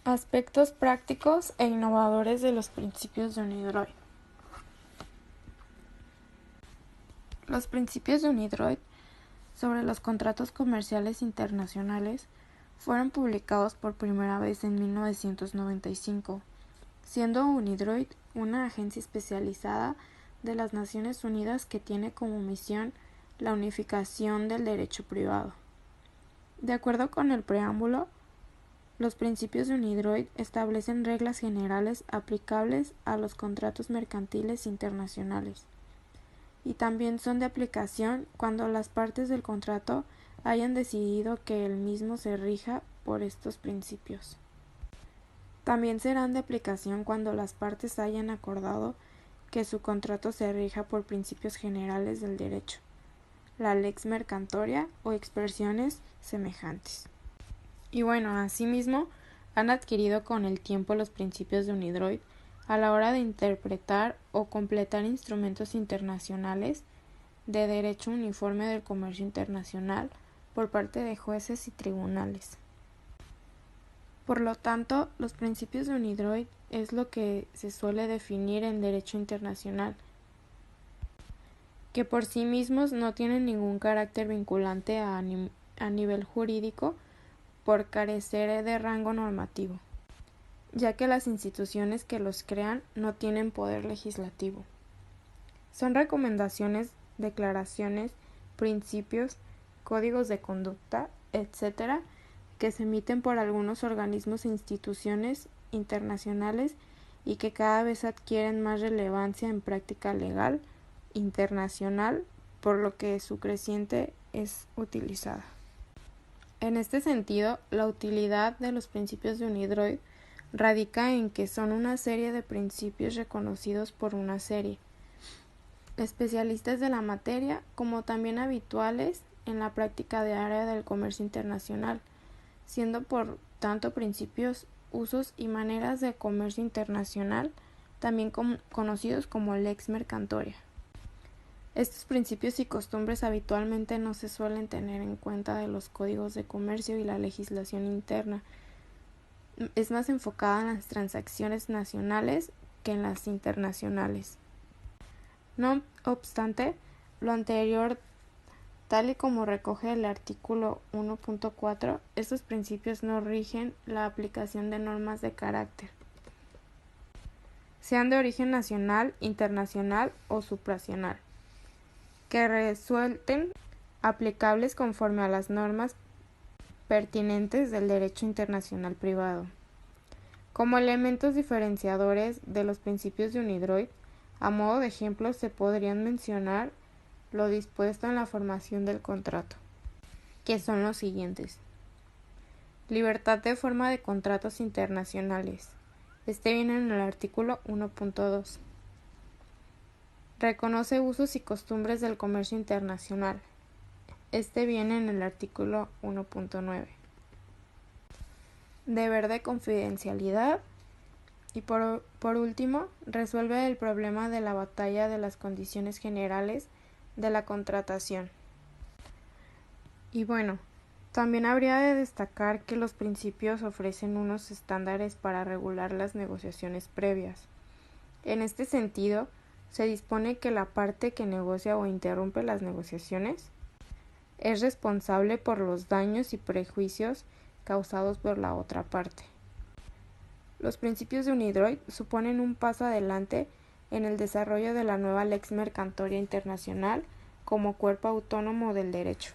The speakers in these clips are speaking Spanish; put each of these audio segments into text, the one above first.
Aspectos prácticos e innovadores de los principios de UNIDROIT. Los principios de UNIDROIT sobre los contratos comerciales internacionales fueron publicados por primera vez en 1995, siendo UNIDROIT una agencia especializada de las Naciones Unidas que tiene como misión la unificación del derecho privado. De acuerdo con el preámbulo, los principios de UNIDROIT establecen reglas generales aplicables a los contratos mercantiles internacionales y también son de aplicación cuando las partes del contrato hayan decidido que el mismo se rija por estos principios. También serán de aplicación cuando las partes hayan acordado que su contrato se rija por principios generales del derecho, la lex mercatoria o expresiones semejantes. Y bueno, asimismo, han adquirido con el tiempo los principios de UNIDROIT a la hora de interpretar o completar instrumentos internacionales de derecho uniforme del comercio internacional por parte de jueces y tribunales. Por lo tanto, los principios de UNIDROIT es lo que se suele definir en derecho internacional, que por sí mismos no tienen ningún carácter vinculante a nivel jurídico por carecer de rango normativo, ya que las instituciones que los crean no tienen poder legislativo. Son recomendaciones, declaraciones, principios, códigos de conducta, etc., que se emiten por algunos organismos e instituciones internacionales y que cada vez adquieren más relevancia en práctica legal internacional, por lo que su creciente es utilizada. En este sentido, la utilidad de los principios de UNIDROIT radica en que son una serie de principios reconocidos por una serie especialistas de la materia, como también habituales en la práctica diaria del comercio internacional, siendo por tanto principios, usos y maneras de comercio internacional, también conocidos como lex mercatoria. Estos principios y costumbres habitualmente no se suelen tener en cuenta de los códigos de comercio y la legislación interna. Es más enfocada en las transacciones nacionales que en las internacionales. No obstante, lo anterior, tal y como recoge el artículo 1.4, estos principios no rigen la aplicación de normas de carácter, sean de origen nacional, internacional o supranacional, que resulten aplicables conforme a las normas pertinentes del derecho internacional privado. Como elementos diferenciadores de los principios de UNIDROIT, a modo de ejemplo se podrían mencionar lo dispuesto en la formación del contrato, que son los siguientes: libertad de forma de contratos internacionales. Este viene en el artículo 1.2. Reconoce usos y costumbres del comercio internacional. Este viene en el artículo 1.9. Deber de confidencialidad. Y por último, resuelve el problema de la batalla de las condiciones generales de la contratación. Y bueno, también habría de destacar que los principios ofrecen unos estándares para regular las negociaciones previas. En este sentido, se dispone que la parte que negocia o interrumpe las negociaciones es responsable por los daños y perjuicios causados por la otra parte. Los principios de UNIDROIT suponen un paso adelante en el desarrollo de la nueva lex mercatoria internacional como cuerpo autónomo del derecho.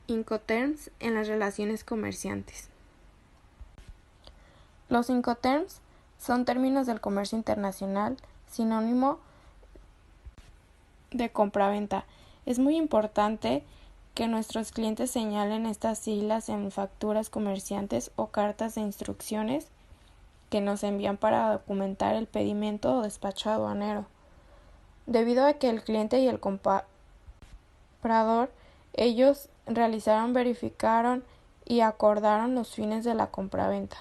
Incoterms en las relaciones comerciantes. Los Incoterms son términos del comercio internacional, sinónimo de compraventa. Es muy importante que nuestros clientes señalen estas siglas en facturas comerciantes o cartas de instrucciones que nos envían para documentar el pedimento o despacho aduanero, debido a que el cliente y el comprador ellos realizaron, verificaron y acordaron los fines de la compraventa.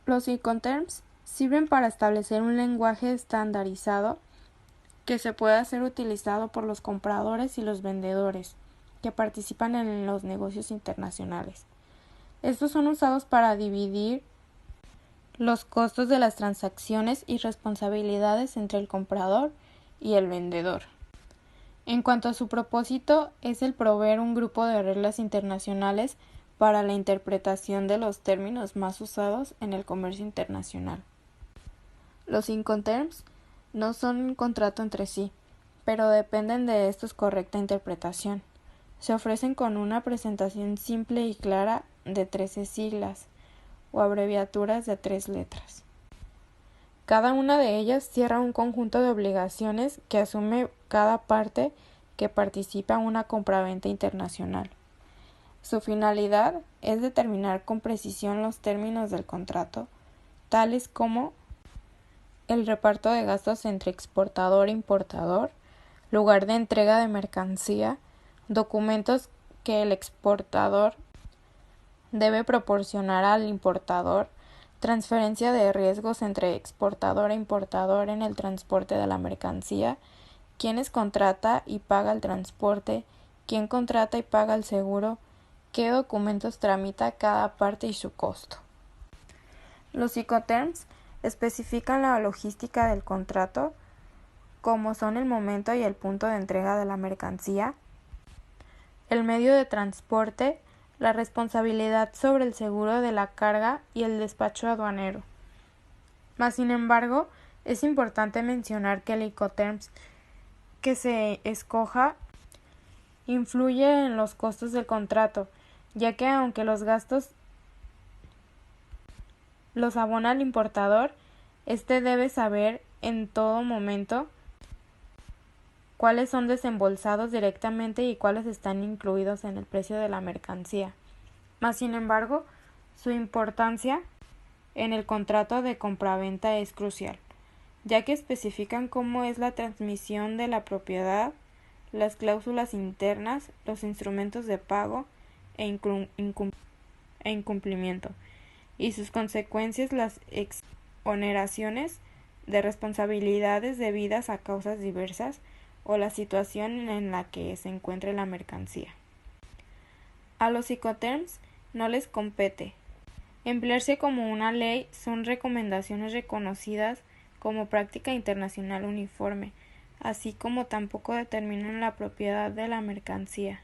Los Incoterms sirven para establecer un lenguaje estandarizado que se pueda ser utilizado por los compradores y los vendedores que participan en los negocios internacionales. Estos son usados para dividir los costos de las transacciones y responsabilidades entre el comprador y el vendedor. En cuanto a su propósito, es el proveer un grupo de reglas internacionales para la interpretación de los términos más usados en el comercio internacional. Los Incoterms no son un contrato entre sí, pero dependen de estos correcta interpretación. Se ofrecen con una presentación simple y clara de 13 siglas o abreviaturas de 3 letras. Cada una de ellas cierra un conjunto de obligaciones que asume cada parte que participa en una compraventa internacional. Su finalidad es determinar con precisión los términos del contrato, tales como el reparto de gastos entre exportador e importador, lugar de entrega de mercancía, documentos que el exportador debe proporcionar al importador, transferencia de riesgos entre exportador e importador en el transporte de la mercancía, quiénes contrata y paga el transporte, quién contrata y paga el seguro, qué documentos tramita cada parte y su costo. Los Incoterms especifican la logística del contrato, como son el momento y el punto de entrega de la mercancía, el medio de transporte, la responsabilidad sobre el seguro de la carga y el despacho aduanero. Mas, sin embargo, es importante mencionar que el Incoterms que se escoja influye en los costos del contrato, ya que aunque los gastos los abona el importador, éste debe saber en todo momento cuáles son desembolsados directamente y cuáles están incluidos en el precio de la mercancía. Mas, sin embargo, su importancia en el contrato de compraventa es crucial, ya que especifican cómo es la transmisión de la propiedad, las cláusulas internas, los instrumentos de pago e incumplimiento, y sus consecuencias, las exoneraciones de responsabilidades debidas a causas diversas o la situación en la que se encuentre la mercancía. A los Incoterms no les compete emplearse como una ley, son recomendaciones reconocidas como práctica internacional uniforme, así como tampoco determinan la propiedad de la mercancía.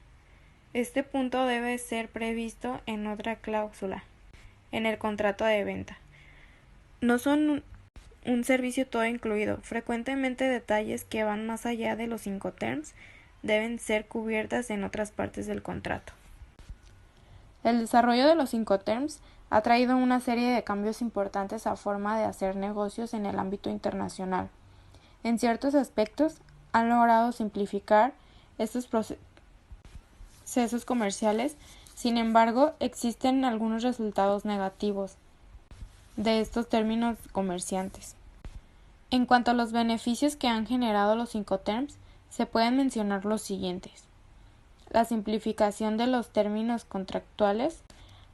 Este punto debe ser previsto en otra cláusula, en el contrato de venta. No son un servicio todo incluido. Frecuentemente detalles que van más allá de los Incoterms deben ser cubiertas en otras partes del contrato. El desarrollo de los Incoterms ha traído una serie de cambios importantes a forma de hacer negocios en el ámbito internacional. En ciertos aspectos, han logrado simplificar estos procesos comerciales. Sin embargo, existen algunos resultados negativos de estos términos comerciantes. En cuanto a los beneficios que han generado los Incoterms, se pueden mencionar los siguientes: la simplificación de los términos contractuales,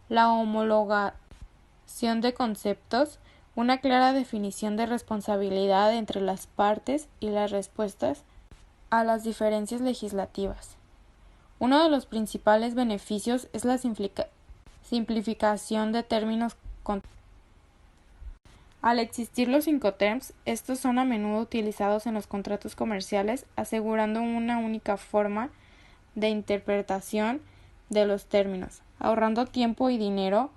la homologación de conceptos, una clara definición de responsabilidad entre las partes y las respuestas a las diferencias legislativas. Uno de los principales beneficios es la simplificación de términos contractuales. Al existir los Incoterms, estos son a menudo utilizados en los contratos comerciales, asegurando una única forma de interpretación de los términos, ahorrando tiempo y dinero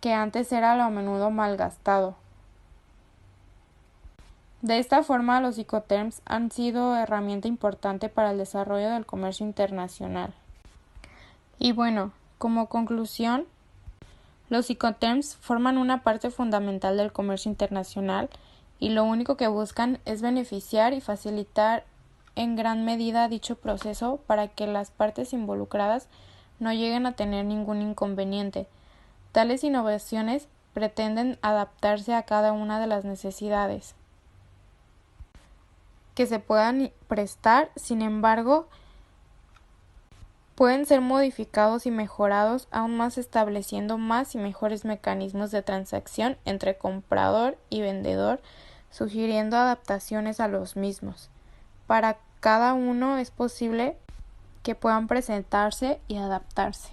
que antes era a menudo malgastado. De esta forma, los Incoterms han sido herramienta importante para el desarrollo del comercio internacional. Y bueno, como conclusión, los Incoterms forman una parte fundamental del comercio internacional y lo único que buscan es beneficiar y facilitar en gran medida dicho proceso para que las partes involucradas no lleguen a tener ningún inconveniente. Tales innovaciones pretenden adaptarse a cada una de las necesidades que se puedan prestar. Sin embargo, pueden ser modificados y mejorados aún más, estableciendo más y mejores mecanismos de transacción entre comprador y vendedor, sugiriendo adaptaciones a los mismos. Para cada uno es posible que puedan presentarse y adaptarse.